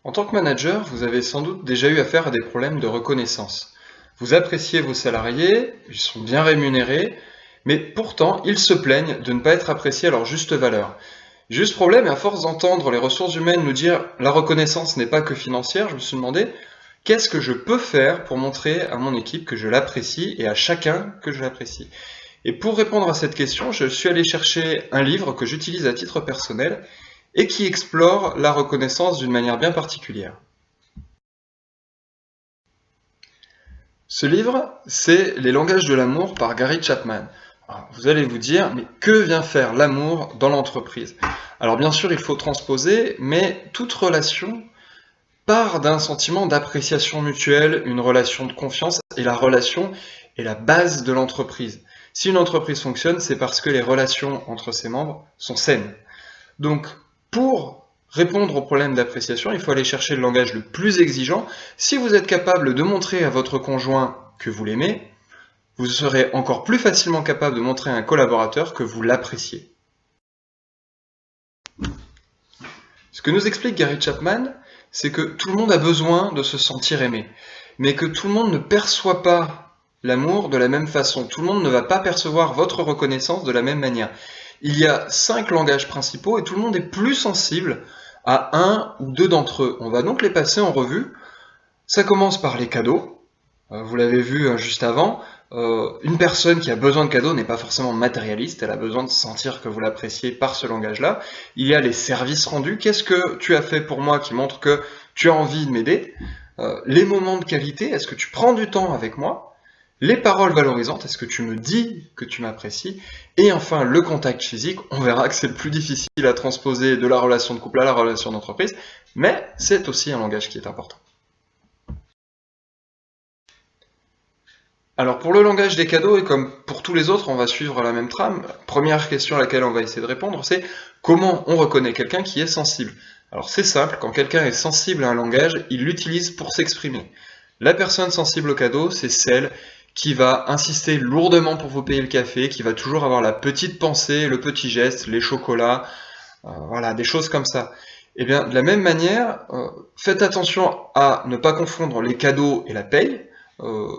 En tant que manager, vous avez sans doute déjà eu affaire à des problèmes de reconnaissance. Vous appréciez vos salariés, ils sont bien rémunérés, mais pourtant ils se plaignent de ne pas être appréciés à leur juste valeur. Juste problème, et à force d'entendre les ressources humaines nous dire la reconnaissance n'est pas que financière, je me suis demandé qu'est-ce que je peux faire pour montrer à mon équipe que je l'apprécie et à chacun que je l'apprécie. Et pour répondre à cette question, je suis allé chercher un livre que j'utilise à titre personnel et qui explore la reconnaissance d'une manière bien particulière. Ce livre, c'est Les langages de l'amour par Gary Chapman. Alors, vous allez vous dire, mais que vient faire l'amour dans l'entreprise? Alors bien sûr, il faut transposer, mais toute relation part d'un sentiment d'appréciation mutuelle, une relation de confiance, et la relation est la base de l'entreprise. Si une entreprise fonctionne, c'est parce que les relations entre ses membres sont saines. Donc, pour répondre au problème d'appréciation, il faut aller chercher le langage le plus exigeant. Si vous êtes capable de montrer à votre conjoint que vous l'aimez, vous serez encore plus facilement capable de montrer à un collaborateur que vous l'appréciez. Ce que nous explique Gary Chapman, c'est que tout le monde a besoin de se sentir aimé, mais que tout le monde ne perçoit pas l'amour de la même façon. Tout le monde ne va pas percevoir votre reconnaissance de la même manière. Il y a 5 langages principaux et tout le monde est plus sensible à un ou deux d'entre eux. On va donc les passer en revue. Ça commence par les cadeaux. Vous l'avez vu juste avant. Une personne qui a besoin de cadeaux n'est pas forcément matérialiste, elle a besoin de sentir que vous l'appréciez par ce langage-là. Il y a les services rendus. Qu'est-ce que tu as fait pour moi qui montre que tu as envie de m'aider? Les moments de qualité, est-ce que tu prends du temps avec moi? Les paroles valorisantes, est-ce que tu me dis que tu m'apprécies? Et enfin, le contact physique, on verra que c'est le plus difficile à transposer de la relation de couple à la relation d'entreprise, mais c'est aussi un langage qui est important. Alors pour le langage des cadeaux, et comme pour tous les autres, on va suivre la même trame. Première question à laquelle on va essayer de répondre, c'est comment on reconnaît quelqu'un qui est sensible? Alors c'est simple, quand quelqu'un est sensible à un langage, il l'utilise pour s'exprimer. La personne sensible au cadeau, c'est celle qui va insister lourdement pour vous payer le café, qui va toujours avoir la petite pensée, le petit geste, les chocolats, voilà, des choses comme ça. Et bien, de la même manière, faites attention à ne pas confondre les cadeaux et la paye.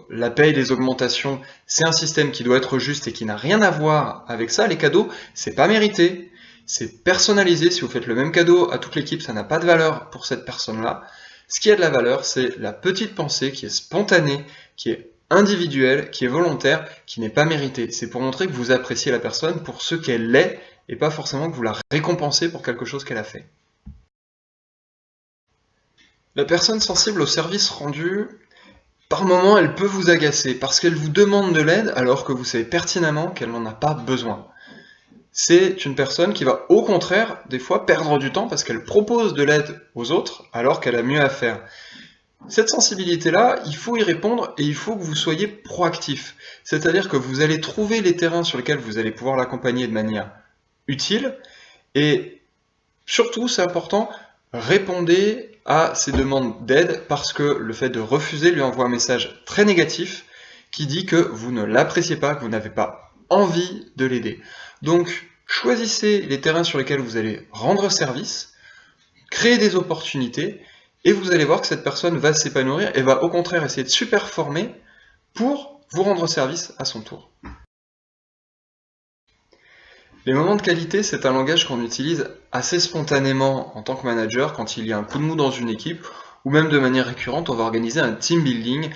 La paye, les augmentations, c'est un système qui doit être juste et qui n'a rien à voir avec ça. Les cadeaux, c'est pas mérité, c'est personnalisé. Si vous faites le même cadeau à toute l'équipe, ça n'a pas de valeur pour cette personne-là. Ce qui a de la valeur, c'est la petite pensée qui est spontanée, qui est individuelle, qui est volontaire, qui n'est pas méritée. C'est pour montrer que vous appréciez la personne pour ce qu'elle est et pas forcément que vous la récompensez pour quelque chose qu'elle a fait. La personne sensible au service rendu, par moment, elle peut vous agacer parce qu'elle vous demande de l'aide alors que vous savez pertinemment qu'elle n'en a pas besoin. C'est une personne qui va au contraire, des fois, perdre du temps parce qu'elle propose de l'aide aux autres alors qu'elle a mieux à faire. Cette sensibilité-là, il faut y répondre et il faut que vous soyez proactif. C'est-à-dire que vous allez trouver les terrains sur lesquels vous allez pouvoir l'accompagner de manière utile et surtout, c'est important, répondez à ces demandes d'aide parce que le fait de refuser lui envoie un message très négatif qui dit que vous ne l'appréciez pas, que vous n'avez pas envie de l'aider. Donc, choisissez les terrains sur lesquels vous allez rendre service, créez des opportunités, et vous allez voir que cette personne va s'épanouir et va au contraire essayer de super former pour vous rendre service à son tour. Les moments de qualité, c'est un langage qu'on utilise assez spontanément en tant que manager quand il y a un coup de mou dans une équipe, ou même de manière récurrente, on va organiser un team building,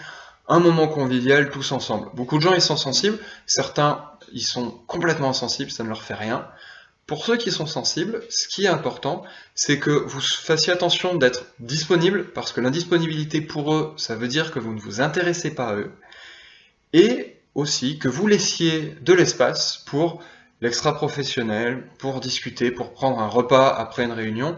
un moment convivial tous ensemble. Beaucoup de gens y sont sensibles, certains y sont complètement insensibles, ça ne leur fait rien. Pour ceux qui sont sensibles, ce qui est important, c'est que vous fassiez attention d'être disponible, parce que l'indisponibilité pour eux, ça veut dire que vous ne vous intéressez pas à eux, et aussi que vous laissiez de l'espace pour l'extra-professionnel, pour discuter, pour prendre un repas après une réunion,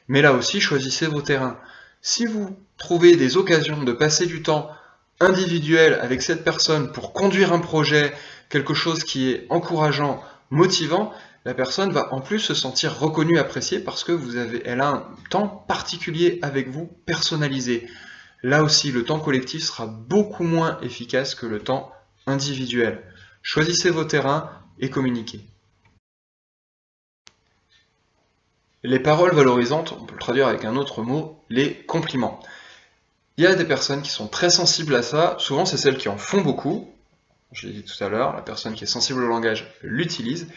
mais là aussi, choisissez vos terrains. Si vous trouvez des occasions de passer du temps individuel avec cette personne pour conduire un projet, quelque chose qui est encourageant, motivant, la personne va en plus se sentir reconnue, appréciée parce que elle a un temps particulier avec vous, personnalisé. Là aussi, le temps collectif sera beaucoup moins efficace que le temps individuel. « » Choisissez vos terrains et communiquez. Les paroles valorisantes, on peut le traduire avec un autre mot, les compliments. Il y a des personnes qui sont très sensibles à ça, souvent c'est celles qui en font beaucoup, je l'ai dit tout à l'heure, la personne qui est sensible au langage l'utilise,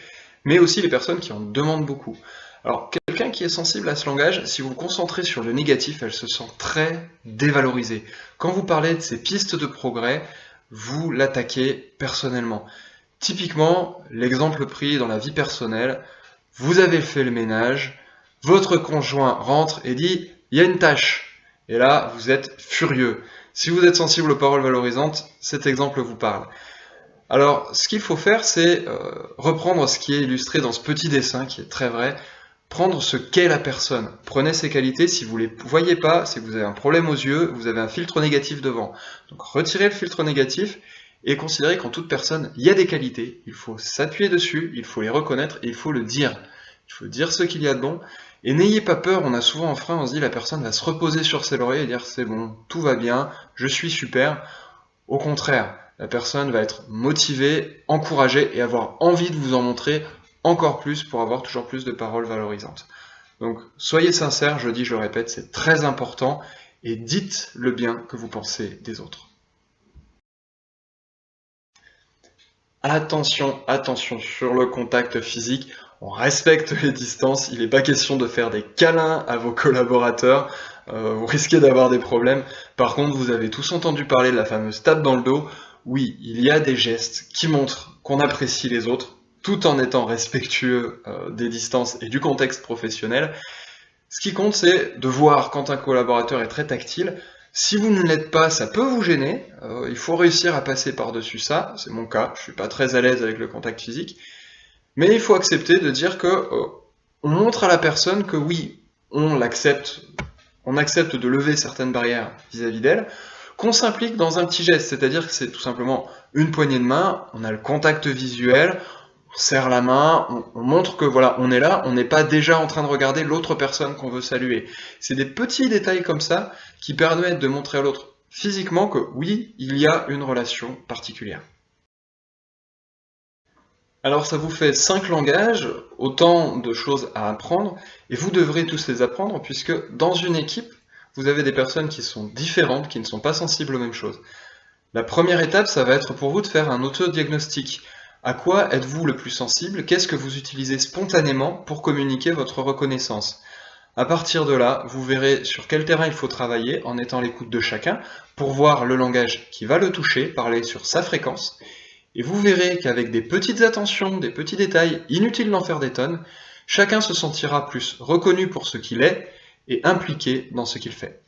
mais aussi les personnes qui en demandent beaucoup. Alors, quelqu'un qui est sensible à ce langage, si vous vous concentrez sur le négatif, elle se sent très dévalorisée. Quand vous parlez de ces pistes de progrès, vous l'attaquez personnellement. Typiquement, l'exemple pris dans la vie personnelle, vous avez fait le ménage, votre conjoint rentre et dit « il y a une tâche ». Et là, vous êtes furieux. Si vous êtes sensible aux paroles valorisantes, cet exemple vous parle. Alors, ce qu'il faut faire, c'est reprendre ce qui est illustré dans ce petit dessin, qui est très vrai, prendre ce qu'est la personne. Prenez ses qualités, si vous ne les voyez pas, c'est que vous avez un problème aux yeux, vous avez un filtre négatif devant. Donc retirez le filtre négatif et considérez qu'en toute personne, il y a des qualités, il faut s'appuyer dessus, il faut les reconnaître et il faut le dire. Il faut dire ce qu'il y a de bon. Et n'ayez pas peur, on a souvent un frein, on se dit la personne va se reposer sur ses lauriers et dire c'est bon, tout va bien, je suis super. Au contraire, la personne va être motivée, encouragée et avoir envie de vous en montrer encore plus pour avoir toujours plus de paroles valorisantes. Donc soyez sincères, je le dis, je le répète, c'est très important et dites le bien que vous pensez des autres. Attention, attention sur le contact physique, on respecte les distances, il n'est pas question de faire des câlins à vos collaborateurs, vous risquez d'avoir des problèmes. Par contre, vous avez tous entendu parler de la fameuse tape dans le dos. Oui, il y a des gestes qui montrent qu'on apprécie les autres, tout en étant respectueux des distances et du contexte professionnel. Ce qui compte, c'est de voir quand un collaborateur est très tactile. Si vous ne l'êtes pas, ça peut vous gêner. Il faut réussir à passer par-dessus ça. C'est mon cas, je ne suis pas très à l'aise avec le contact physique. Mais il faut accepter de dire que on montre à la personne que oui, on l'accepte, on accepte de lever certaines barrières vis-à-vis d'elle, qu'on s'implique dans un petit geste, c'est-à-dire que c'est tout simplement une poignée de main, on a le contact visuel, on serre la main, on montre que voilà, on est là, on n'est pas déjà en train de regarder l'autre personne qu'on veut saluer. C'est des petits détails comme ça qui permettent de montrer à l'autre physiquement que oui, il y a une relation particulière. Alors ça vous fait 5 langages, autant de choses à apprendre, et vous devrez tous les apprendre puisque dans une équipe, vous avez des personnes qui sont différentes, qui ne sont pas sensibles aux mêmes choses. La première étape, ça va être pour vous de faire un autodiagnostic. À quoi êtes-vous le plus sensible? Qu'est-ce que vous utilisez spontanément pour communiquer votre reconnaissance? À partir de là, vous verrez sur quel terrain il faut travailler en étant à l'écoute de chacun pour voir le langage qui va le toucher, parler sur sa fréquence. Et vous verrez qu'avec des petites attentions, des petits détails, inutile d'en faire des tonnes, chacun se sentira plus reconnu pour ce qu'il est et impliqué dans ce qu'il fait.